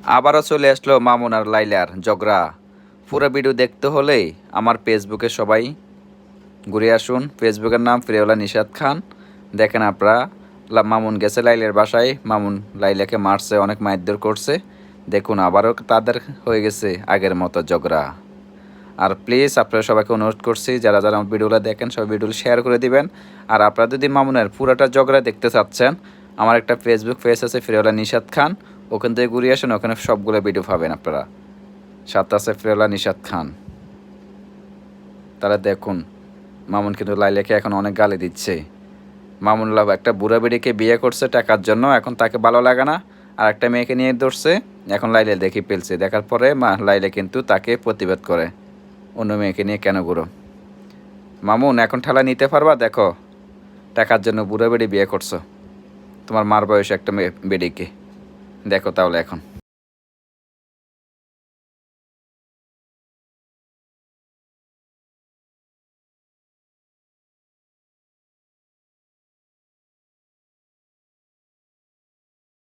আবারও চলে আসলো মামুন আর লাইলার ঝগড়া। পুরো ভিডিও দেখতে হলে আমার ফেসবুকে সবাই ঘুরে আসুন। ফেসবুকের নাম ফিরেওয়ালা নিশাদ খান। দেখেন আপনারা, মামুন গেছে লাইলার বাসায়, মামুন লাইলাকে মারছে, অনেক মারধর করছে। দেখুন আবারও তাদের হয়ে গেছে আগের মতো ঝগড়া। আর প্লিজ আপনারা সবাইকে অনুরোধ করছি, যারা যারা আমার ভিডিওগুলো দেখেন সবাই ভিডিওগুলো শেয়ার করে দিবেন। আর আপনারা যদি মামুনের পুরোটা ঝগড়া দেখতে চাচ্ছেন, আমার একটা ফেসবুক পেজ আছে ফিরেওয়ালা নিশাদ খান, ওখান থেকে ঘুরে আসেন, ওখানে সবগুলো ভিডিও পাবেন আপনারা। সাথে আছে ফিরেওয়ালা নিশাদ খান। তাহলে দেখুন মামুন কিন্তু লাইলাকে এখন অনেক গালি দিচ্ছে। মামুন লাভ একটা বুড়া বেড়িকে বিয়ে করছে টাকার জন্য, এখন তাকে ভালো লাগে না, আর একটা মেয়েকে নিয়ে ধরছে। এখন লাইলা দেখি পেলছে, দেখার পরে লাইলা কিন্তু তাকে প্রতিবাদ করে, অন্য মেয়েকে নিয়ে কেন ঘুরো। মামুন এখন ঠেলা নিতে পারবা? দেখো টাকার জন্য বুড়া বেড়ি বিয়ে করছো, তোমার মার বয়সে একটা বেডিকে, দেখো তাহলে এখন।